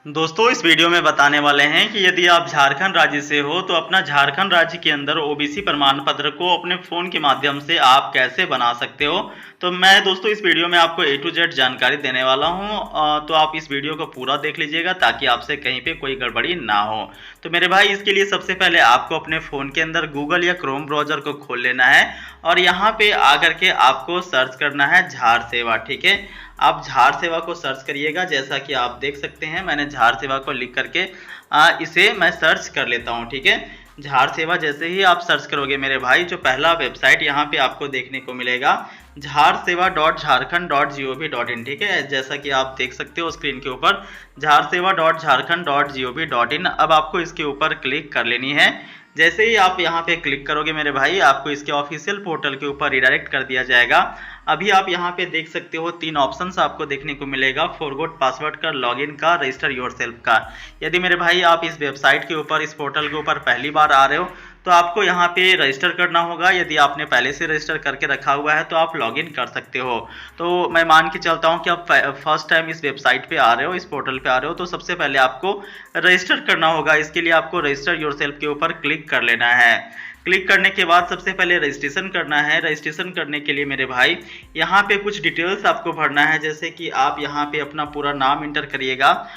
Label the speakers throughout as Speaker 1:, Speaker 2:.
Speaker 1: दोस्तों इस वीडियो में बताने वाले हैं कि यदि आप झारखंड राज्य से हो तो अपना झारखंड राज्य के अंदर ओबीसी प्रमाण पत्र को अपने फ़ोन के माध्यम से आप कैसे बना सकते हो। तो मैं दोस्तों इस वीडियो में आपको A to Z जानकारी देने वाला हूं, तो आप इस वीडियो को पूरा देख लीजिएगा ताकि आपसे कहीं पे कोई गड़बड़ी ना हो। तो मेरे भाई इसके लिए सबसे पहले आपको अपने फ़ोन के अंदर गूगल या क्रोम ब्राउज़र को खोल लेना है और यहाँ पे आकर के आपको सर्च करना है झार सेवा। ठीक है, आप झार सेवा को सर्च करिएगा। जैसा कि आप देख सकते हैं मैंने झार सेवा को लिख करके इसे मैं सर्च कर लेता हूं। ठीक है, झार सेवा जैसे ही आप सर्च करोगे मेरे भाई, जो पहला वेबसाइट यहाँ पे आपको देखने को मिलेगा झारसेवा.झारखंड.gov.in। ठीक है, जैसा कि आप देख सकते हो स्क्रीन के ऊपर झारसेवा.झारखंड.gov.in। अब आपको इसके ऊपर क्लिक कर लेनी है। जैसे ही आप यहाँ पे क्लिक करोगे मेरे भाई, आपको इसके ऑफिशियल पोर्टल के ऊपर रिडायरेक्ट कर दिया जाएगा। अभी आप यहाँ पे देख सकते हो तीन ऑप्शंस आपको देखने को मिलेगा, फॉरगॉट पासवर्ड का, लॉगिन का, रजिस्टर योरसेल्फ का। यदि मेरे भाई आप इस वेबसाइट के ऊपर, इस पोर्टल के ऊपर पहली बार आ रहे हो तो आपको यहाँ पे रजिस्टर करना होगा। यदि आपने पहले से रजिस्टर करके रखा हुआ है तो आप लॉगिन कर सकते हो। तो मैं मान के चलता हूँ कि आप फर्स्ट टाइम इस वेबसाइट पे आ रहे हो, इस पोर्टल पे आ रहे हो, तो सबसे पहले आपको रजिस्टर करना होगा। इसके लिए आपको रजिस्टर योरसेल्फ के ऊपर क्लिक कर लेना है। क्लिक करने के बाद सबसे पहले रजिस्ट्रेशन करना है। रजिस्ट्रेशन करने के लिए मेरे भाई यहाँ पे कुछ डिटेल्स आपको भरना है, जैसे कि आप यहाँ पे अपना पूरा नाम इंटर करिएगा।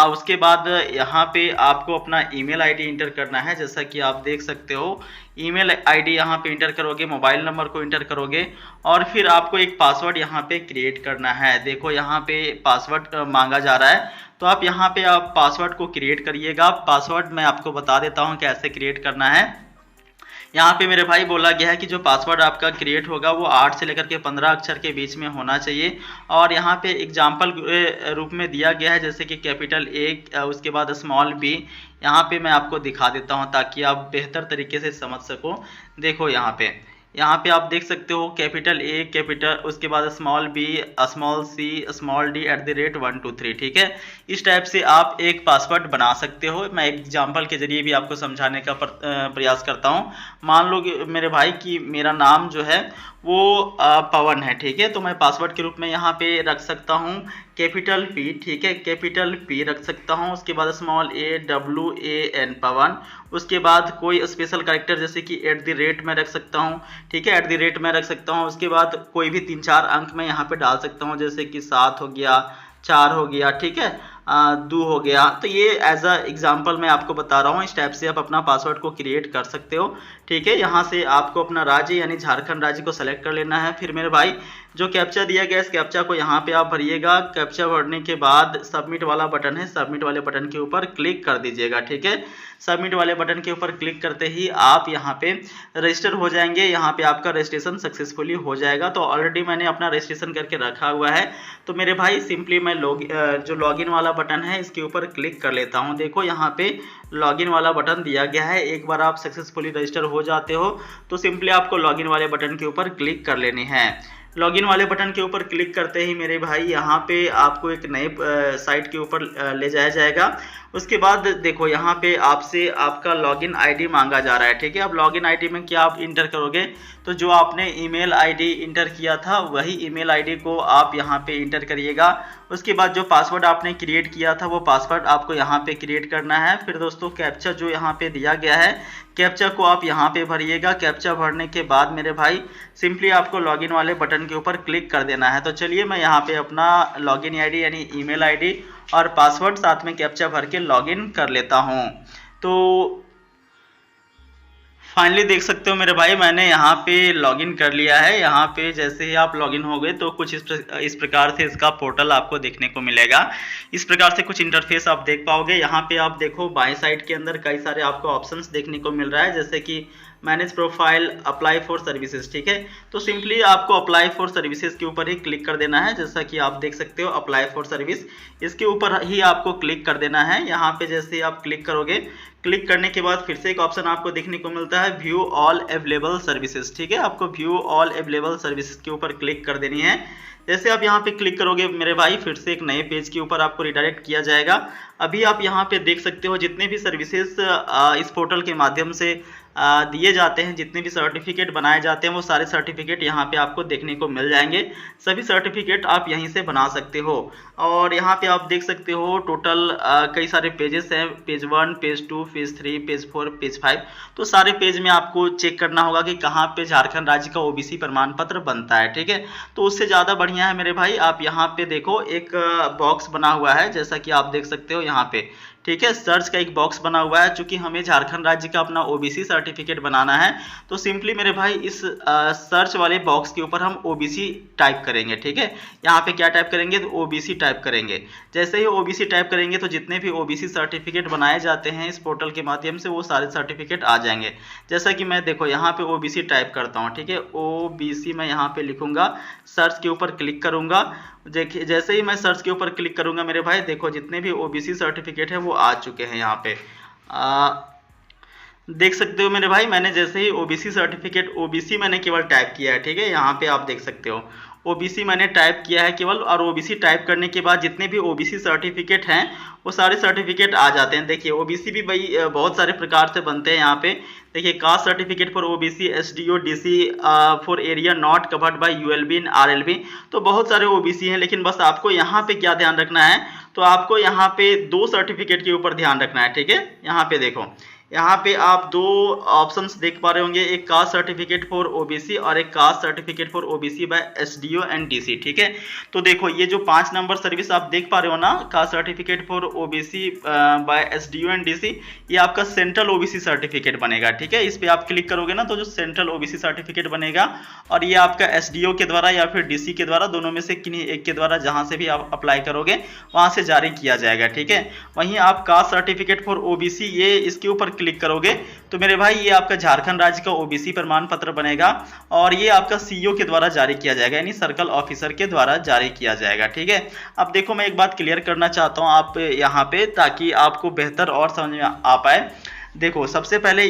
Speaker 1: उसके बाद यहाँ पे आपको अपना ईमेल आईडी इंटर करना है। जैसा कि आप देख सकते हो ईमेल आईडी यहाँ पे इंटर करोगे, मोबाइल नंबर को इंटर करोगे और फिर आपको एक पासवर्ड यहाँ पे क्रिएट करना है। देखो यहाँ पे पासवर्ड मांगा जा रहा है, तो आप यहाँ पे आप पासवर्ड को क्रिएट करिएगा। पासवर्ड मैं आपको बता देता हूँ कैसे क्रिएट करना है। यहाँ पे मेरे भाई बोला गया है कि जो पासवर्ड आपका क्रिएट होगा वो 8 से लेकर के 15 अक्षर के बीच में होना चाहिए। और यहाँ पे एग्जाम्पल रूप में दिया गया है, जैसे कि कैपिटल A, उसके बाद स्मॉल b। यहाँ पे मैं आपको दिखा देता हूँ ताकि आप बेहतर तरीके से समझ सको। देखो यहाँ पे आप देख सकते हो कैपिटल A, कैपिटल, उसके बाद small b, small c, small d @1 2 3। ठीक है, इस टाइप से आप एक पासवर्ड बना सकते हो। मैं एग्जांपल के जरिए भी आपको समझाने का प्रयास करता हूँ। मान लो कि मेरे भाई कि मेरा नाम जो है वो पवन है। ठीक है, तो मैं पासवर्ड के रूप में यहाँ पे रख सकता हूँ कैपिटल P। ठीक है, कैपिटल P रख सकता हूँ। उसके बाद स्मॉल AWAN पवन। उसके बाद कोई स्पेशल कैरेक्टर जैसे कि @ में रख सकता हूँ। ठीक है, @ में रख सकता हूँ। उसके बाद कोई भी 3-4 अंक मैं यहाँ पे डाल सकता हूँ, जैसे कि 7 हो गया, 4 हो गया। ठीक है, 2 हो गया। तो ये एज अ एग्जाम्पल मैं आपको बता रहा हूँ। इस टाइप से आप अपना पासवर्ड को क्रिएट कर सकते हो। ठीक है, यहाँ से आपको अपना राज्य यानी झारखंड राज्य को सेलेक्ट कर लेना है। फिर मेरे भाई जो कैप्चा दिया गया है, इस कैप्चा को यहाँ पे आप भरिएगा। कैप्चा भरने के बाद सबमिट वाला बटन है, सबमिट वाले बटन के ऊपर क्लिक कर दीजिएगा। ठीक है, सबमिट वाले बटन के ऊपर क्लिक करते ही आप यहाँ पे रजिस्टर हो जाएंगे। यहाँ पे आपका रजिस्ट्रेशन सक्सेसफुली हो जाएगा। तो ऑलरेडी मैंने अपना रजिस्ट्रेशन करके रखा हुआ है। तो मेरे भाई सिंपली मैं जो लॉगिन वाला बटन है इसके ऊपर क्लिक कर लेता हूँ। देखो यहाँ पे लॉगिन वाला बटन दिया गया है। एक बार आप सक्सेसफुली रजिस्टर हो जाते हो तो सिंपली आपको लॉगिन वाले बटन के ऊपर क्लिक कर लेनी है। लॉगिन वाले बटन के ऊपर क्लिक करते ही मेरे भाई यहाँ पे आपको एक नए साइट के ऊपर ले जाया जाएगा। उसके बाद देखो यहाँ पे आपसे आपका लॉगिन आईडी मांगा जा रहा है। ठीक है, अब लॉगिन आईडी में क्या आप इंटर करोगे, तो जो आपने ईमेल आईडी इंटर किया था वही ईमेल आईडी को आप यहाँ पे इंटर करिएगा। उसके बाद जो पासवर्ड आपने क्रिएट किया था वो पासवर्ड आपको यहाँ पे क्रिएट करना है। फिर दोस्तों कैप्चा जो यहाँ पे दिया गया है, कैप्चा को आप यहाँ पे भरिएगा। कैप्चा भरने के बाद मेरे भाई सिंपली आपको लॉगिन वाले बटन के ऊपर क्लिक कर देना है। तो चलिए मैं यहाँ पे अपना लॉगिन आईडी यानी ईमेल आईडी और पासवर्ड साथ में कैप्चा भर के लॉगिन कर लेता हूँ। तो फाइनली देख सकते हो मेरे भाई मैंने यहाँ पे लॉगिन कर लिया है। यहाँ पे जैसे ही आप लॉगिन हो गए तो कुछ इस प्रकार से इसका पोर्टल आपको देखने को मिलेगा। इस प्रकार से कुछ इंटरफेस आप देख पाओगे। यहाँ पे आप देखो बाएं साइड के अंदर कई सारे आपको ऑप्शंस देखने को मिल रहा है, जैसे कि manage profile, apply for services. ठीक है, तो सिंपली आपको अप्लाई फॉर सर्विसेज के ऊपर ही क्लिक कर देना है। जैसा कि आप देख सकते हो अप्लाई फॉर सर्विस, इसके ऊपर ही आपको क्लिक कर देना है। यहाँ पे जैसे आप क्लिक करोगे, क्लिक करने के बाद फिर से एक ऑप्शन आपको देखने को मिलता है व्यू ऑल अवेलेबल सर्विसेज। ठीक है, आपको व्यू ऑल अवेलेबल सर्विसेज के ऊपर क्लिक कर देनी है। जैसे आप यहाँ पे क्लिक करोगे मेरे भाई फिर से एक नए पेज के ऊपर आपको रिडायरेक्ट किया जाएगा। अभी आप यहाँ पे देख सकते हो जितने भी सर्विसेज इस पोर्टल के माध्यम से दिए जाते हैं, जितने भी सर्टिफिकेट बनाए जाते हैं वो सारे सर्टिफिकेट यहाँ पे आपको देखने को मिल जाएंगे। सभी सर्टिफिकेट आप यहीं से बना सकते हो। और यहाँ पे आप देख सकते हो टोटल कई सारे पेजेस हैं, page 1, page 2, page 3, page 4, page 5। तो सारे पेज में आपको चेक करना होगा कि कहाँ पे झारखंड राज्य का ओबीसी प्रमाण पत्र बनता है, ठीक है। तो उससे ज़्यादा बढ़िया है मेरे भाई, आप यहाँ पे देखो एक बॉक्स बना हुआ है, जैसा कि आप देख सकते हो यहाँ पे, ठीक है। सर्च का एक बॉक्स बना हुआ है, चूंकि हमें झारखंड राज्य का अपना ओबीसी सर्टिफिकेट बनाना है, तो सिंपली मेरे भाई इस सर्च वाले बॉक्स के ऊपर हम ओबीसी टाइप करेंगे, ठीक है। यहाँ पे क्या टाइप करेंगे, तो ओबीसी टाइप करेंगे। जैसे ही ओबीसी टाइप करेंगे तो जितने भी ओबीसी सर्टिफिकेट बनाए जाते हैं इस पोर्टल के माध्यम से वो सारे सर्टिफिकेट आ जाएंगे। जैसा कि मैं देखो यहाँ पे ओबीसी टाइप करता हूँ, ठीक है। ओबीसी मैं यहाँ पे लिखूंगा, सर्च के ऊपर क्लिक करूंगा। देखिए जैसे ही मैं सर्च के ऊपर क्लिक करूंगा मेरे भाई, देखो जितने भी ओबीसी सर्टिफिकेट है वो आ चुके हैं यहाँ पे। देख सकते हो मेरे भाई, मैंने जैसे ही ओबीसी सर्टिफिकेट, ओबीसी मैंने केवल टाइप किया है, ठीक है। यहाँ पे आप देख सकते हो ओबीसी मैंने टाइप किया है केवल, और ओबीसी टाइप करने के बाद जितने भी ओबीसी सर्टिफिकेट हैं वो सारे सर्टिफिकेट आ जाते हैं। देखिए ओबीसी भी भाई बहुत सारे प्रकार से बनते हैं यहाँ पे। देखिए cast certificate for OBC, SDO, DC for area not covered by ULB and RLB. तो बहुत सारे ओबीसी हैं, लेकिन बस आपको यहाँ पे क्या ध्यान रखना है, तो आपको यहाँ पे 2 सर्टिफिकेट के ऊपर ध्यान रखना है, ठीक है। यहाँ पे देखो, यहाँ पे आप 2 ऑप्शंस देख पा रहे होंगे, एक कास्ट सर्टिफिकेट फॉर ओबीसी और एक caste certificate for OBC by SDO and DC, ठीक है। तो देखो ये जो 5 नंबर सर्विस आप देख पा रहे हो ना, caste certificate for OBC by SDO and DC, ये आपका सेंट्रल ओबीसी सर्टिफिकेट बनेगा, ठीक है। इस पे आप क्लिक करोगे ना तो जो सेंट्रल ओबीसी सर्टिफिकेट बनेगा, और ये आपका एसडीओ के द्वारा या फिर डीसी के द्वारा, दोनों में से किन्हीं एक के द्वारा जहां से भी आप अप्लाई करोगे वहां से जारी किया जाएगा, ठीक है। वहीं आप कास्ट सर्टिफिकेट फॉर ओबीसी, ये इसके ऊपर क्लिक करोगे तो मेरे भाई ये आपका झारखंड राज्य का ओबीसी प्रमाण पत्र बनेगा, और ये आपका सीईओ के द्वारा जारी किया जाएगा, यानी सर्कल ऑफिसर के द्वारा जारी किया जाएगा, ठीक है। अब देखो मैं एक बात क्लियर करना चाहता हूं आप यहाँ पे, ताकि आपको बेहतर और समझ में आ पाए। देखो सबसे पहले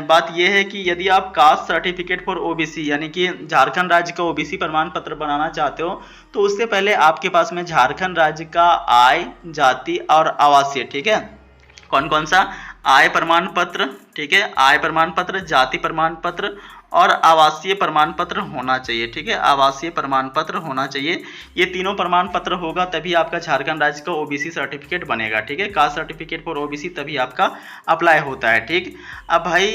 Speaker 1: बात यह है कि यदि आप कास्ट सर्टिफिकेट फॉर ओबीसी यानी कि झारखंड राज्य का ओबीसी प्रमाण पत्र बनाना चाहते हो, तो उससे पहले आपके पास में झारखंड राज्य का आय, जाति और आवासीय, ठीक है। कौन कौन सा, आय प्रमाण पत्र, ठीक है, आय प्रमाण पत्र, जाति प्रमाण पत्र और आवासीय प्रमाण पत्र होना चाहिए, ठीक है। आवासीय प्रमाण पत्र होना चाहिए, ये तीनों प्रमाण पत्र होगा तभी आपका झारखंड राज्य का ओबीसी सर्टिफिकेट बनेगा, ठीक है। कास्ट सर्टिफिकेट फॉर ओबीसी तभी आपका अप्लाई होता है, ठीक। अब भाई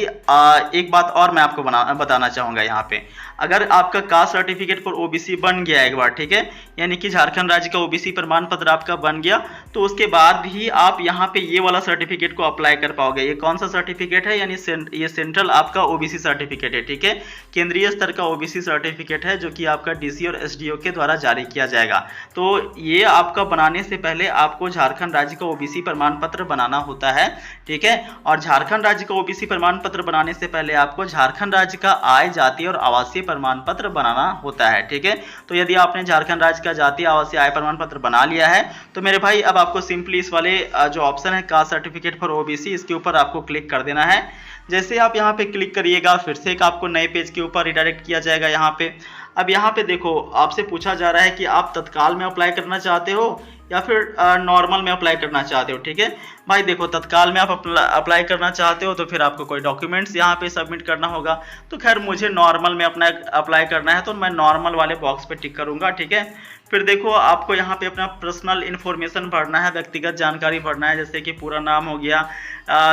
Speaker 1: एक बात और मैं आपको बताना चाहूंगा यहाँ पे, अगर आपका कास्ट सर्टिफिकेट फॉर ओबीसी बन गया एक बार, ठीक है, यानी कि झारखंड राज्य का ओबीसी प्रमाण पत्र आपका बन गया, तो उसके बाद ही आप यहाँ पे ये वाला सर्टिफिकेट को अप्लाई कर पाओगे। ये कौन सा सर्टिफिकेट है, यानी ये सेंट्रल आपका ओबीसी सर्टिफिकेट है, ठीक है। केंद्रीय स्तर का ओबीसी सर्टिफिकेट है जो कि आपका डीसी और एसडीओ के द्वारा जारी किया जाएगा। तो ये आपका बनाने से पहले आपको झारखंड राज्य का ओबीसी प्रमाण पत्र बनाना होता है, ठीक है। और झारखंड राज्य का ओबीसी प्रमाण पत्र बनाने से पहले आपको झारखंड राज्य का आय, जाति और आवासीय प्रमाण पत्र बनाना होता है, ठीक है। तो यदि आपने झारखंड राज्य का जाति, आवासीय, आय प्रमाण पत्र बना लिया है तो मेरे भाई अब आपको सिंपली इस वाले जो ऑप्शन है कास्ट सर्टिफिकेट फॉर ओबीसी, इसके ऊपर आपको क्लिक कर देना है। जैसे आप यहाँ पे क्लिक करिएगा फिर से एक आपको नए पेज के ऊपर रिडायरेक्ट किया जाएगा यहाँ पे। अब यहाँ पे देखो आपसे पूछा जा रहा है कि आप तत्काल में अप्लाई करना चाहते हो या फिर नॉर्मल में अप्लाई करना चाहते हो, ठीक है। भाई देखो तत्काल में आप अप्लाई करना चाहते हो तो फिर आपको कोई डॉक्यूमेंट्स यहाँ पे सबमिट करना होगा। तो खैर मुझे नॉर्मल में अपना अप्लाई करना है तो मैं नॉर्मल वाले बॉक्स पे टिक करूँगा, ठीक है। फिर देखो आपको यहाँ पे अपना पर्सनल इन्फॉर्मेशन भरना है, व्यक्तिगत जानकारी भरना है, जैसे कि पूरा नाम हो गया,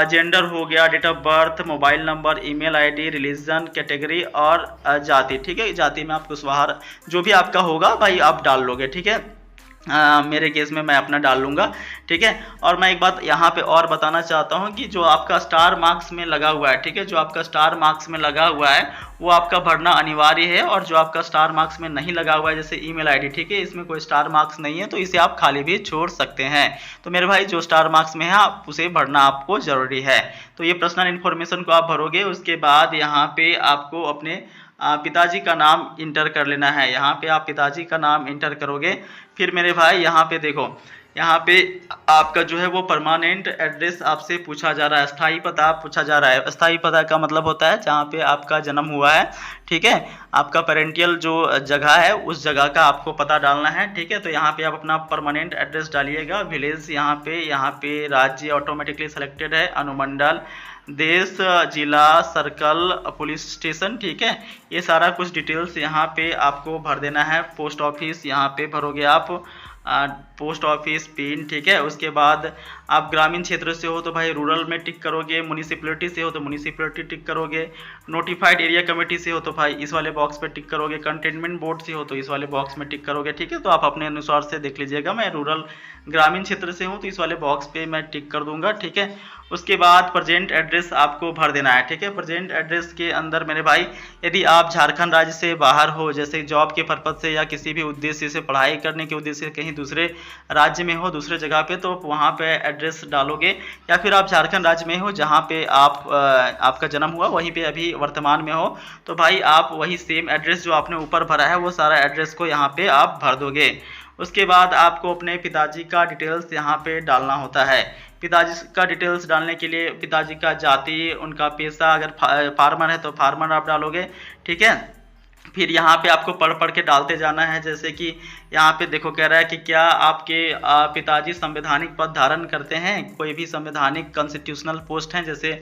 Speaker 1: जेंडर हो गया, date of birth, mobile number, email ID, religion, category और जाति, ठीक है। जाति में आप कुशवाहा जो भी आपका होगा भाई आप डाल लोगे, ठीक है। मेरे केस में मैं अपना डाल लूँगा, ठीक है। और मैं एक बात यहाँ पे और बताना चाहता हूँ कि जो आपका स्टार मार्क्स में लगा हुआ है, ठीक है, जो आपका स्टार मार्क्स में लगा हुआ है वो आपका भरना अनिवार्य है, और जो आपका स्टार मार्क्स में नहीं लगा हुआ है जैसे ईमेल आईडी, ठीक है, इसमें कोई स्टार मार्क्स नहीं है तो इसे आप खाली भी छोड़ सकते हैं। तो मेरे भाई जो स्टार मार्क्स में है आप उसे भरना आपको जरूरी है। तो ये पर्सनल इन्फॉर्मेशन को आप भरोगे, उसके बाद यहाँ पे आपको अपने पिताजी का नाम इंटर कर लेना है। यहाँ पे आप पिताजी का नाम इंटर करोगे। फिर मेरे भाई यहाँ पे देखो यहाँ पे आपका जो है वो परमानेंट एड्रेस आपसे पूछा जा रहा है, स्थायी पता पूछा जा रहा है। स्थायी पता का मतलब होता है जहाँ पे आपका जन्म हुआ है, ठीक है, आपका पेरेंटियल जो जगह है उस जगह का आपको पता डालना है, ठीक है। तो यहाँ पे आप अपना परमानेंट एड्रेस डालिएगा, विलेज यहाँ पे राज्य ऑटोमेटिकली सेलेक्टेड है, अनुमंडल, देश, जिला, सर्कल, पुलिस स्टेशन, ठीक है। ये सारा कुछ डिटेल्स यहाँ पे आपको भर देना है। पोस्ट ऑफिस यहाँ पे भरोगे आप, पोस्ट ऑफिस पिन, ठीक है। उसके बाद आप ग्रामीण क्षेत्र से हो तो भाई रूरल में टिक करोगे, म्यूनिसिपैलिटी से हो तो म्यूनिसिपैलिटी टिक करोगे, नोटिफाइड एरिया कमेटी से हो तो भाई इस वाले बॉक्स पे टिक करोगे, कंटेनमेंट बोर्ड से हो तो इस वाले बॉक्स में टिक करोगे, ठीक है। तो आप अपने अनुसार से देख लीजिएगा। मैं रूरल ग्रामीण क्षेत्र से हूँ तो इस वाले बॉक्स पे मैं टिक कर दूंगा, ठीक है। उसके बाद प्रेजेंट एड्रेस आपको भर देना है, ठीक है। प्रेजेंट एड्रेस के अंदर मेरे भाई यदि आप झारखंड राज्य से बाहर हो, जैसे जॉब के पर्पज से या किसी भी उद्देश्य से, पढ़ाई करने के उद्देश्य से कहीं दूसरे राज्य में हो, दूसरे जगह पे, तो वहाँ पे एड्रेस डालोगे। या फिर आप झारखंड राज्य में हो जहाँ पे आपका जन्म हुआ वहीं पे अभी वर्तमान में हो, तो भाई आप वही सेम एड्रेस जो आपने ऊपर भरा है वो सारा एड्रेस को यहाँ पे आप भर दोगे। उसके बाद आपको अपने पिताजी का डिटेल्स यहाँ पे डालना होता है। पिताजी का डिटेल्स डालने के लिए पिताजी का जाति, उनका पेशा, अगर फार्मर है तो फार्मर आप डालोगे, ठीक है। फिर यहाँ पे आपको पढ़ पढ़ के डालते जाना है। जैसे कि यहाँ पे देखो कह रहा है कि क्या आपके पिताजी संवैधानिक पद धारण करते हैं, कोई भी संवैधानिक कॉन्स्टिट्यूशनल पोस्ट हैं, जैसे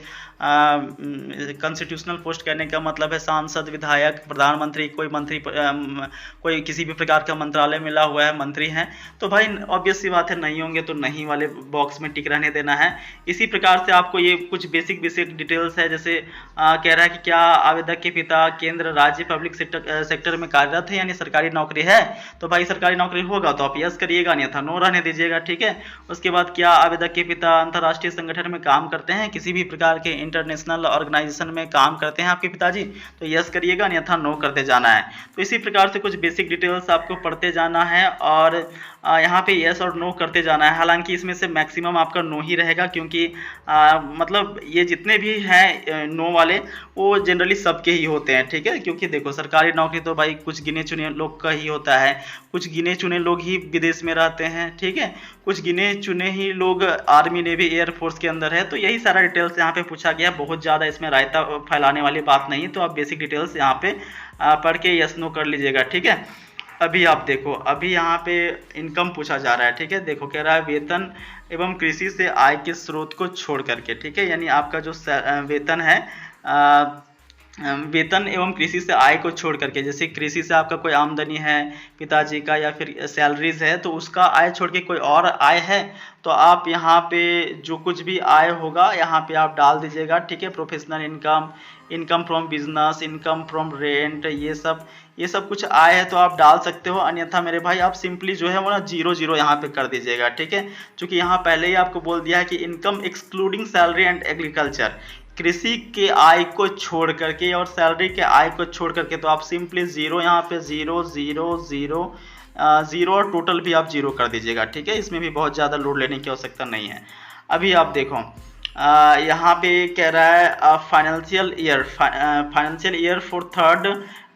Speaker 1: कॉन्स्टिट्यूशनल पोस्ट कहने का मतलब है सांसद, विधायक, प्रधानमंत्री, कोई मंत्री, कोई किसी भी प्रकार का मंत्रालय मिला हुआ है, मंत्री हैं, तो भाई ऑब्वियस सी बात है नहीं होंगे तो नहीं वाले बॉक्स में टिक रहने देना है। इसी प्रकार से आपको ये कुछ बेसिक डिटेल्स है। जैसे कह रहा है कि क्या आवेदक के पिता केंद्र, राज्य, पब्लिक सेक्टर में कार्यरत है, यानी सरकारी नौकरी है, तो भाई सरकारी नौकरी होगा तो आप यस करिएगा, नहीं था नो रहने दीजिएगा, ठीक है। उसके बाद क्या आवेदक के पिता अंतर्राष्ट्रीय संगठन में काम करते हैं, किसी भी प्रकार के इंटरनेशनल ऑर्गेनाइजेशन में काम करते हैं आपके पिताजी, तो यस करिएगा, नहीं था नो करते जाना है। तो इसी प्रकार से कुछ बेसिक डिटेल्स आपको पढ़ते जाना है और यहाँ पे यस और नो करते जाना है। हालांकि इसमें से मैक्सिमम आपका नो ही रहेगा, क्योंकि मतलब ये जितने भी हैं नो वाले वो जनरली सबके ही होते हैं, ठीक है। क्योंकि देखो सरकारी नौकरी तो भाई कुछ गिने चुने लोग का ही होता है, कुछ गिने चुने लोग ही विदेश में रहते हैं, ठीक है, कुछ गिने चुने ही लोग आर्मी, नेवी, एयरफोर्स के अंदर है। तो यही सारा डिटेल्स यहाँ पे पूछा गया, बहुत ज़्यादा इसमें रायता फैलाने वाली बात नहीं, तो आप बेसिक डिटेल्स यहाँ पे पढ़ के यस नो कर लीजिएगा, ठीक है। अभी आप देखो, अभी यहाँ पे इनकम पूछा जा रहा है, ठीक है। देखो कह रहा है वेतन एवं कृषि से आय के स्रोत को छोड़ करके, ठीक है, यानी आपका जो वेतन है, वेतन एवं कृषि से आय को छोड़ करके, जैसे कृषि से आपका कोई आमदनी है पिताजी का या फिर सैलरीज है, तो उसका आय छोड़ के कोई और आय है तो आप यहाँ पे जो कुछ भी आय होगा यहाँ पे आप डाल दीजिएगा, ठीक है। Professional income, income from business, income from rent, ये सब कुछ आय है तो आप डाल सकते हो। अन्यथा मेरे भाई आप सिंपली जो है वो ना 0 यहाँ पे कर दीजिएगा, ठीक है। क्योंकि यहाँ पहले ही आपको बोल दिया है कि income excluding salary and agriculture, कृषि के आय को छोड़ करके और सैलरी के आय को छोड़ करके, तो आप सिंपली 0 यहाँ पे 0 0 0 0 और टोटल भी आप 0 कर दीजिएगा, ठीक है। इसमें भी बहुत ज़्यादा लोड लेने की आवश्यकता नहीं है। अभी आप देखो यहाँ पे कह रहा है financial year for third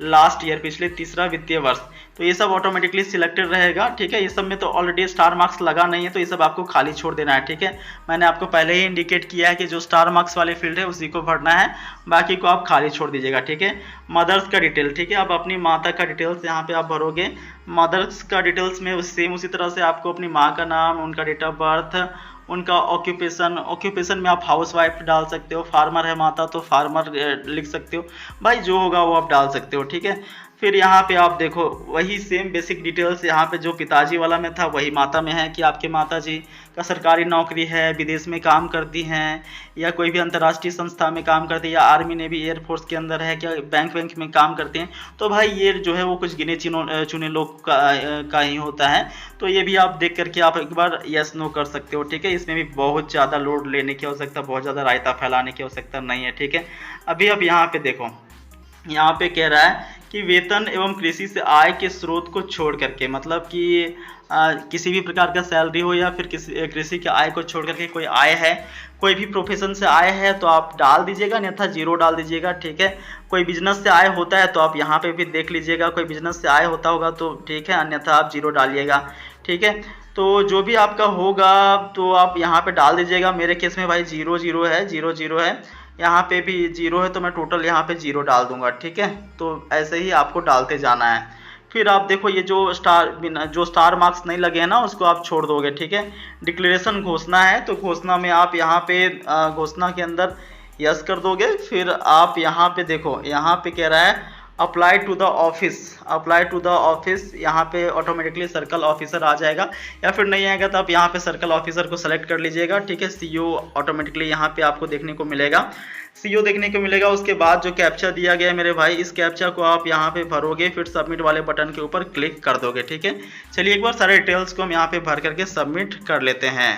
Speaker 1: last year, पिछले तीसरा वित्तीय वर्ष, तो ये सब ऑटोमेटिकली सिलेक्टेड रहेगा, ठीक है। ये सब में तो ऑलरेडी स्टार मार्क्स लगा नहीं है, तो ये सब आपको खाली छोड़ देना है, ठीक है। मैंने आपको पहले ही इंडिकेट किया है कि जो स्टार मार्क्स वाले फील्ड है उसी को भरना है, बाकी को आप खाली छोड़ दीजिएगा, ठीक है। मदर्स का डिटेल, ठीक है, आप अपनी माता का डिटेल्स यहाँ पे आप भरोगे। मदर्स का डिटेल्स में सेम उसी तरह से आपको अपनी माँ का नाम, उनका डेट ऑफ बर्थ, उनका ऑक्यूपेशन में आप हाउस वाइफ डाल सकते हो, फार्मर है माता तो फार्मर लिख सकते हो, भाई जो होगा वो आप डाल सकते हो, ठीक है। फिर यहाँ पे आप देखो वही सेम बेसिक डिटेल्स यहाँ पे जो पिताजी वाला में था वही माता में है कि आपके माता जी का सरकारी नौकरी है, विदेश में काम करती हैं या कोई भी अंतर्राष्ट्रीय संस्था में काम करती है या आर्मी नेवी एयरफोर्स के अंदर है, क्या बैंक में काम करते हैं, तो भाई ये जो है वो कुछ गिने चुने लोग का ही होता है। तो ये भी आप देख करके आप एक बार यस नो कर सकते हो, ठीक है। इसमें भी बहुत ज़्यादा लोड लेने की आवश्यकता, बहुत ज़्यादा रायता फैलाने की आवश्यकता नहीं है, ठीक है। अभी अब यहाँ पे देखो, यहाँ पे कह रहा है कि वेतन एवं कृषि से आय के स्रोत को छोड़ करके, मतलब कि किसी भी प्रकार का सैलरी हो या फिर किसी कृषि के आय को छोड़ करके कोई आय है, कोई भी प्रोफेशन से आय है तो आप डाल दीजिएगा, अन्यथा 0 डाल दीजिएगा, ठीक है। कोई बिजनेस से आय होता है तो आप यहाँ पे भी देख लीजिएगा, कोई बिजनेस से आय होता होगा तो ठीक है, अन्यथा आप 0 डालिएगा, ठीक है। तो जो भी आपका होगा तो आप यहाँ पे डाल दीजिएगा। मेरे केस में भाई 0 है, 0 है, यहाँ पे भी 0 है, तो मैं टोटल यहाँ पे 0 डाल दूंगा। ठीक है, तो ऐसे ही आपको डालते जाना है। फिर आप देखो ये जो स्टार मार्क्स नहीं लगे हैं ना उसको आप छोड़ दोगे। ठीक है, डिक्लेरेशन घोषणा है, तो घोषणा में आप यहाँ पे घोषणा के अंदर यस कर दोगे। फिर आप यहाँ पे देखो, यहाँ पे कह रहा है apply to the office, apply to the office, यहाँ पे ऑटोमेटिकली सर्कल ऑफिसर आ जाएगा, या फिर नहीं आएगा तो आप यहाँ पे सर्कल ऑफिसर को सेलेक्ट कर लीजिएगा। ठीक है, सीओ ऑटोमेटिकली यहाँ पे आपको देखने को मिलेगा, सीओ देखने को मिलेगा। उसके बाद जो कैप्चा दिया गया है मेरे भाई, इस कैप्चा को आप यहाँ पे भरोगे, फिर सबमिट वाले बटन के ऊपर क्लिक कर दोगे। ठीक है, चलिए एक बार सारे डिटेल्स को हम यहाँ पे भर करके सबमिट कर लेते हैं।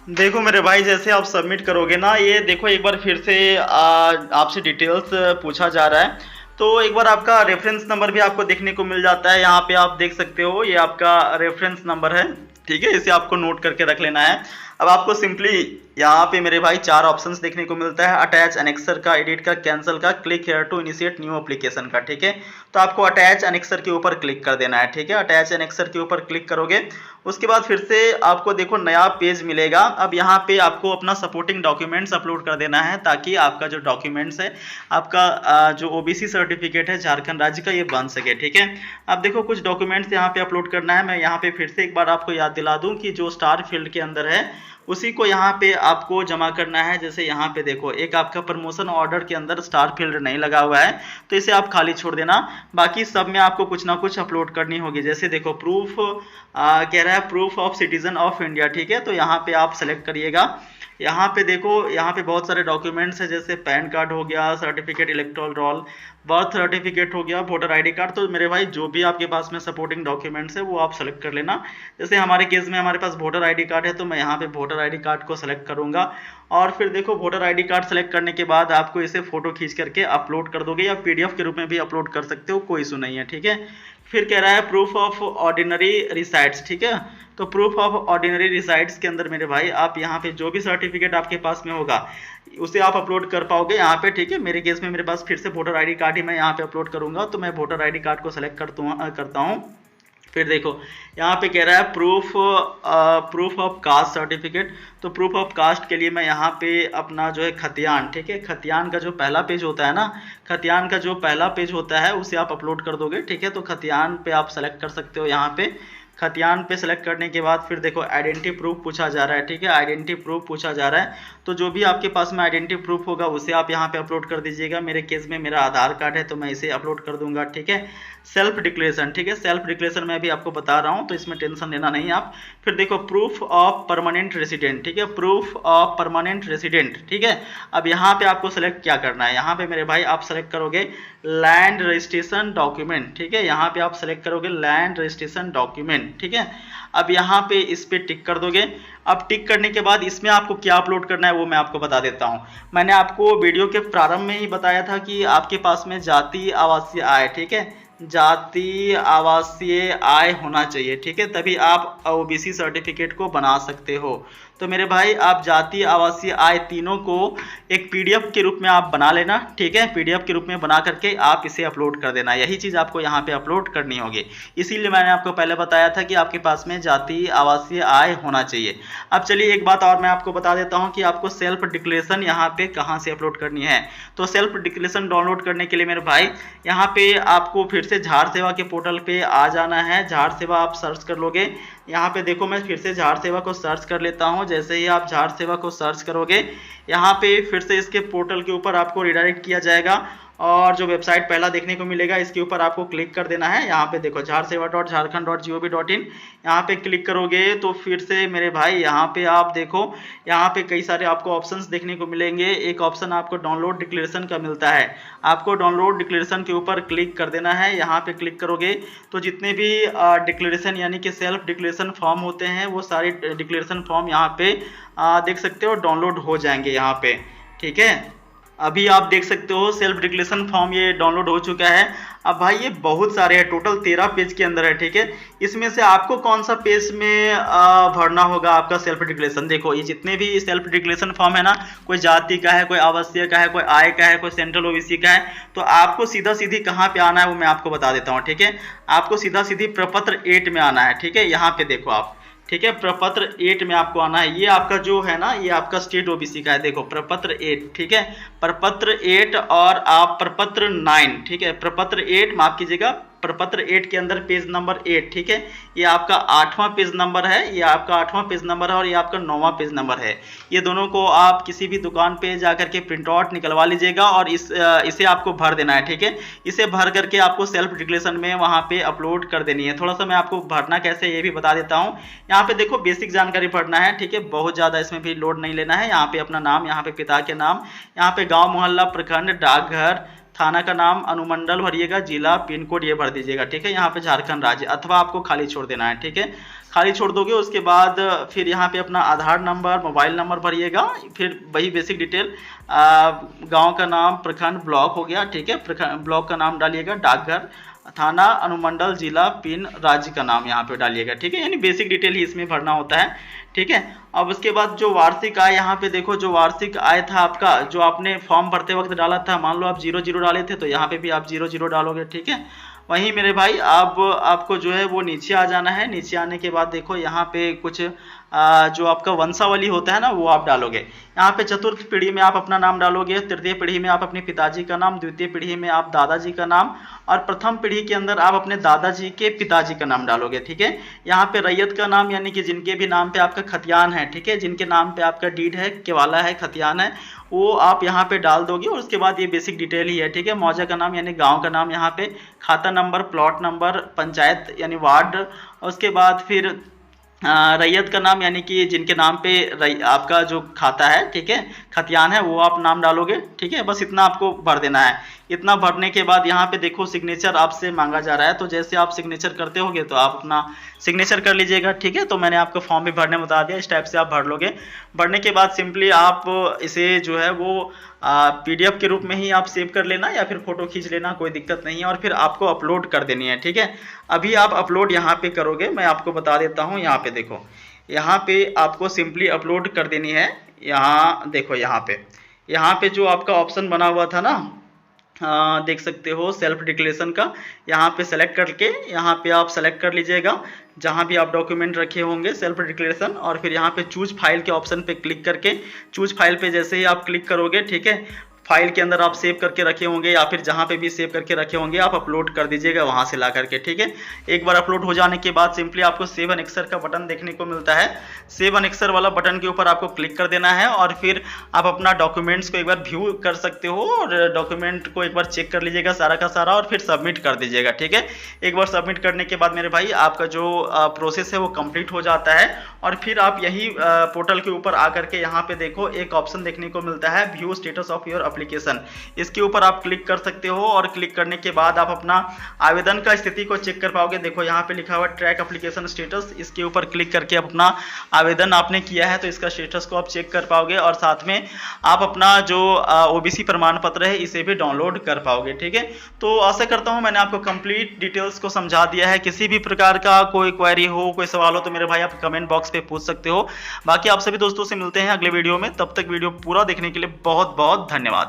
Speaker 1: देखो मेरे भाई, जैसे आप सबमिट करोगे ना, ये देखो एक बार फिर से आपसे डिटेल्स पूछा जा रहा है। तो एक बार आपका रेफरेंस नंबर भी आपको देखने को मिल जाता है। यहाँ पे आप देख सकते हो, ये आपका रेफरेंस नंबर है। ठीक है, इसे आपको नोट करके रख लेना है। अब आपको सिंपली यहाँ पे मेरे भाई 4 ऑप्शंस देखने को मिलता है, अटैच एनेक्सर का, एडिट का, कैंसिल का, click here to initiate new application का। ठीक है, तो आपको अटैच एनेक्सर के ऊपर क्लिक कर देना है। ठीक है, अटैच एनेक्सर के ऊपर क्लिक करोगे, उसके बाद फिर से आपको देखो नया पेज मिलेगा। अब यहाँ पे आपको अपना सपोर्टिंग डॉक्यूमेंट्स अपलोड कर देना है, ताकि आपका जो डॉक्यूमेंट्स है, आपका जो ओबीसी सर्टिफिकेट है झारखंड राज्य का, ये बन सके। ठीक है, अब देखो कुछ डॉक्यूमेंट्स यहाँ पे अपलोड करना है। मैं यहाँ पे फिर से एक बार आपको याद दिला दूं कि जो स्टार फील्ड के अंदर है उसी को यहाँ पे आपको जमा करना है। जैसे यहाँ पे देखो, एक आपका प्रमोशन ऑर्डर के अंदर स्टार फील्ड नहीं लगा हुआ है, तो इसे आप खाली छोड़ देना। बाकी सब में आपको कुछ ना कुछ अपलोड करनी होगी। जैसे देखो प्रूफ कह रहा है proof of citizen of India. ठीक है, तो यहाँ पे आप सेलेक्ट करिएगा। यहाँ पे देखो, यहाँ पे बहुत सारे डॉक्यूमेंट्स है, जैसे पैन कार्ड हो गया, certificate electoral roll, birth certificate हो गया, वोटर आईडी कार्ड। तो मेरे भाई जो भी आपके पास में सपोर्टिंग डॉक्यूमेंट्स है वो आप सेलेक्ट कर लेना। जैसे हमारे केस में हमारे पास वोटर आईडी कार्ड है, तो मैं यहाँ पे वोटर आईडी कार्ड को सेलेक्ट करूंगा। और फिर देखो वोटर आईडी कार्ड सेलेक्ट करने के बाद आपको इसे फोटो खींच करके अपलोड कर दोगे, या पीडीएफ के रूप में भी अपलोड कर सकते हो, कोई इशू नहीं है। ठीक है, फिर कह रहा है प्रूफ ऑफ ऑर्डिनरी रिसाइड्स। ठीक है, तो प्रूफ ऑफ ऑर्डिनरी रिसाइड्स के अंदर मेरे भाई आप यहाँ पे जो भी सर्टिफिकेट आपके पास में होगा उसे आप अपलोड कर पाओगे यहाँ पे। ठीक है, मेरे केस में मेरे पास फिर से वोटर आईडी कार्ड ही मैं यहाँ पे अपलोड करूंगा, तो मैं वोटर आईडी कार्ड को सेलेक्ट करता हूँ। फिर देखो यहाँ पे कह रहा है प्रूफ ऑफ कास्ट सर्टिफिकेट। तो प्रूफ ऑफ कास्ट के लिए मैं यहाँ पे अपना जो है खतियान, ठीक है, खतियान का जो पहला पेज होता है ना, खतियान का जो पहला पेज होता है उसे आप अपलोड कर दोगे। ठीक है, तो खतियान पे आप सेलेक्ट कर सकते हो। यहाँ पे खतियान पे सेलेक्ट करने के बाद फिर देखो आइडेंटिटी प्रूफ पूछा जा रहा है। ठीक है, आइडेंटिटी प्रूफ पूछा जा रहा है, तो जो भी आपके पास में आइडेंटिटी प्रूफ होगा उसे आप यहाँ पे अपलोड कर दीजिएगा। मेरे केस में मेरा आधार कार्ड है, तो मैं इसे अपलोड कर दूंगा। ठीक है, सेल्फ डिक्लेरेशन, ठीक है, सेल्फ डिक्लेरेशन मैं भी आपको बता रहा हूँ, तो इसमें टेंशन लेना नहीं आप। फिर देखो प्रूफ ऑफ परमानेंट रेसिडेंट, ठीक है, प्रूफ ऑफ परमानेंट रेसिडेंट। ठीक है, अब यहाँ पे आपको सेलेक्ट क्या करना है, यहाँ पे मेरे भाई आप सेलेक्ट करोगे लैंड रजिस्ट्रेशन डॉक्यूमेंट। ठीक है, यहाँ पे आप सेलेक्ट करोगे लैंड रजिस्ट्रेशन डॉक्यूमेंट। ठीक है, अब यहाँ पे इस पे टिक कर दोगे। अब टिक करने के बाद इसमें आपको क्या अपलोड करना है वो मैं आपको बता देता हूँ। मैंने आपको वीडियो के प्रारंभ में ही बताया था कि आपके पास में जाति आवासीय आय, ठीक है, जाति आवासीय आय होना चाहिए। ठीक है, तभी आप ओबीसी सर्टिफिकेट को बना सकते हो। तो मेरे भाई आप जाति आवासीय आय तीनों को एक पीडीएफ के रूप में आप बना लेना। ठीक है, पीडीएफ के रूप में बना करके आप इसे अपलोड कर देना। यही चीज़ आपको यहाँ पे अपलोड करनी होगी, इसीलिए मैंने आपको पहले बताया था कि आपके पास में जाति आवासीय आय होना चाहिए। अब चलिए एक बात और मैं आपको बता देता हूँ कि आपको सेल्फ डिक्लेरेशन यहाँ पे कहाँ से अपलोड करनी है। तो सेल्फ डिक्लेरेशन डाउनलोड करने के लिए मेरे भाई यहाँ पे आपको फिर से झाड़ सेवा के पोर्टल पे आ जाना है। झाड़ सेवा आप सर्च कर लोगे। यहाँ पे देखो मैं फिर से झाड़ सेवा को सर्च कर लेता हूँ। जैसे ही आप झाड़ सेवा को सर्च करोगे, यहाँ पे फिर से इसके पोर्टल के ऊपर आपको रिडायरेक्ट किया जाएगा, और जो वेबसाइट पहला देखने को मिलेगा इसके ऊपर आपको क्लिक कर देना है। यहाँ पे देखो झारसेवा.झारखंड.gov.in, यहाँ पे क्लिक करोगे तो फिर से मेरे भाई यहाँ पे आप देखो, यहाँ पे कई सारे आपको ऑप्शंस देखने को मिलेंगे। एक ऑप्शन आपको डाउनलोड डिक्लेरेशन का मिलता है, आपको डाउनलोड डिक्लेरेशन के ऊपर क्लिक कर देना है। यहाँ पे क्लिक करोगे तो जितने भी डिक्लेरेशन यानी कि सेल्फ डिक्लेरेशन फॉर्म होते हैं वो सारे डिक्लेरेशन फॉर्म यहाँ पे देख सकते हो डाउनलोड हो जाएंगे यहाँ पे। ठीक है, अभी आप देख सकते हो सेल्फ डिक्लेरेशन फॉर्म ये डाउनलोड हो चुका है। अब भाई ये बहुत सारे हैं, टोटल 13 पेज के अंदर है, ठीक है। इसमें से आपको कौन सा पेज में भरना होगा आपका सेल्फ डिक्लेरेशन। देखो ये जितने भी सेल्फ डिक्लेरेशन फॉर्म है ना, कोई जाति का है, कोई आवासीय का है, कोई आय का है, कोई सेंट्रल ओबीसी का है, तो आपको सीधा सीधी कहाँ पे आना है वो मैं आपको बता देता हूँ, ठीक है। आपको सीधा सीधी प्रपत्र 8 में आना है, ठीक है। यहाँ पे देखो आप, ठीक है, प्रपत्र 8 में आपको आना है। ये आपका जो है ना, ये आपका स्टेट ओबीसी का है, देखो प्रपत्र 8, ठीक है। प्रपत्र 8 और आप प्रपत्र 9, ठीक है। प्रपत्र 8 माफ कीजिएगा, प्रपत्र 8 के अंदर पेज नंबर 8, ठीक है। ये आपका 8वां पेज नंबर है, ये आपका 8वां पेज नंबर है और ये आपका 9वां पेज नंबर है। ये दोनों को आप किसी भी दुकान पे जाकर के प्रिंट आउट निकलवा लीजिएगा और इसे आपको भर देना है, ठीक है। इसे भर करके आपको सेल्फ डिक्लेरेशन में वहाँ पे अपलोड कर देनी है। थोड़ा सा मैं आपको भरना कैसे ये भी बता देता हूँ। यहाँ पे देखो बेसिक जानकारी भरना है, ठीक है। बहुत ज़्यादा इसमें भी लोड नहीं लेना है। यहाँ पे अपना नाम, यहाँ पे पिता के नाम, यहाँ पे गाँव मोहल्ला प्रखंड डाकघर थाना का नाम अनुमंडल भरिएगा, जिला पिन कोड ये भर दीजिएगा, ठीक है। यहाँ पे झारखंड राज्य, अथवा आपको खाली छोड़ देना है, ठीक है। खाली छोड़ दोगे उसके बाद फिर यहाँ पे अपना आधार नंबर मोबाइल नंबर भरिएगा, फिर वही बेसिक डिटेल, गांव का नाम प्रखंड ब्लॉक हो गया, ठीक है। प्रखंड ब्लॉक का नाम डालिएगा, डाकघर थाना अनुमंडल जिला पिन राज्य का नाम यहाँ पे डालिएगा, ठीक है। यानी बेसिक डिटेल ही इसमें भरना होता है, ठीक है। अब उसके बाद जो वार्षिक आय, यहाँ पे देखो जो वार्षिक आय था आपका, जो आपने फॉर्म भरते वक्त डाला था, मान लो आप 00 डाले थे तो यहाँ पे भी आप 00 डालोगे, ठीक है। वहीं मेरे भाई आपको जो है वो नीचे आ जाना है। नीचे आने के बाद देखो यहाँ पे कुछ जो आपका वंशावली होता है ना वो आप डालोगे। यहाँ पे चतुर्थ पीढ़ी में आप अपना नाम डालोगे, तृतीय पीढ़ी में आप अपने पिताजी का नाम, द्वितीय पीढ़ी में आप दादाजी का नाम और प्रथम पीढ़ी के अंदर आप अपने दादाजी के पिताजी का नाम डालोगे, ठीक है। यहाँ पे रैयत का नाम यानी कि जिनके भी नाम पे आपका खतियान है, ठीक है, जिनके नाम पे आपका डीड है, केवाला है, खतियान है, वो आप यहाँ पे डाल दोगे। और उसके बाद ये बेसिक डिटेल ही है, ठीक है। मौजा का नाम यानी गांव का नाम, यहाँ पे खाता नंबर, प्लॉट नंबर, पंचायत यानी वार्ड, उसके बाद फिर रैयत का नाम यानी कि जिनके नाम पे आपका जो खाता है, ठीक है, खतियान है, वो आप नाम डालोगे, ठीक है। बस इतना आपको भर देना है। इतना भरने के बाद यहाँ पे देखो सिग्नेचर आपसे मांगा जा रहा है, तो जैसे आप सिग्नेचर करते होगे तो आप अपना सिग्नेचर कर लीजिएगा, ठीक है। तो मैंने आपको फॉर्म भी भरने बता दिया, इस टाइप से आप भर लोगे। भरने के बाद सिंपली आप इसे जो है वो PDF के रूप में ही आप सेव कर लेना या फिर फोटो खींच लेना, कोई दिक्कत नहीं है, और फिर आपको अपलोड कर देनी है, ठीक है। अभी आप अपलोड यहाँ पे करोगे, मैं आपको बता देता हूँ। यहाँ पे देखो, यहाँ पे आपको सिंपली अपलोड कर देनी है। यहाँ देखो, यहाँ पे जो आपका ऑप्शन बना हुआ था ना, देख सकते हो सेल्फ डिक्लेरेशन का, यहाँ पे सेलेक्ट करके यहाँ पे आप सेलेक्ट कर लीजिएगा जहाँ भी आप डॉक्यूमेंट रखे होंगे सेल्फ डिक्लेरेशन, और फिर यहाँ पे चूज फाइल के ऑप्शन पे क्लिक करके, चूज फाइल पे जैसे ही आप क्लिक करोगे, ठीक है, फाइल के अंदर आप सेव करके रखे होंगे या फिर जहाँ पे भी सेव करके रखे होंगे आप अपलोड कर दीजिएगा वहाँ से ला करके, ठीक है। एक बार अपलोड हो जाने के बाद सिंपली आपको सेव अनेक्सर का बटन देखने को मिलता है। सेव अनेक्सर वाला बटन के ऊपर आपको क्लिक कर देना है और फिर आप अपना डॉक्यूमेंट्स को एक बार व्यू कर सकते हो और डॉक्यूमेंट को एक बार चेक कर लीजिएगा सारा का सारा, और फिर सबमिट कर दीजिएगा, ठीक है। एक बार सबमिट करने के बाद मेरे भाई आपका जो प्रोसेस है वो कंप्लीट हो जाता है। और फिर आप यही पोर्टल के ऊपर आकर के यहाँ पे देखो एक ऑप्शन देखने को मिलता है, view status of your application. इसके ऊपर आप क्लिक कर सकते हो और क्लिक करने के बाद आप अपना आवेदन का स्थिति को चेक कर पाओगे। देखो यहाँ पे लिखा हुआ ट्रैक एप्लीकेशन स्टेटस, इसके ऊपर क्लिक करके अपना आवेदन आपने किया है तो इसका स्टेटस को आप चेक कर पाओगे, और साथ में आप अपना जो OBC प्रमाण पत्र है इसे भी डाउनलोड कर पाओगे, ठीक है। तो आशा करता हूँ मैंने आपको कंप्लीट डिटेल्स को समझा दिया है। किसी भी प्रकार का कोई क्वेरी हो, कोई सवाल हो तो मेरे भाई आप कमेंट बॉक्स पे पूछ सकते हो। बाकी आप सभी दोस्तों से मिलते हैं अगले वीडियो में, तब तक वीडियो पूरा देखने के लिए बहुत बहुत धन्यवाद।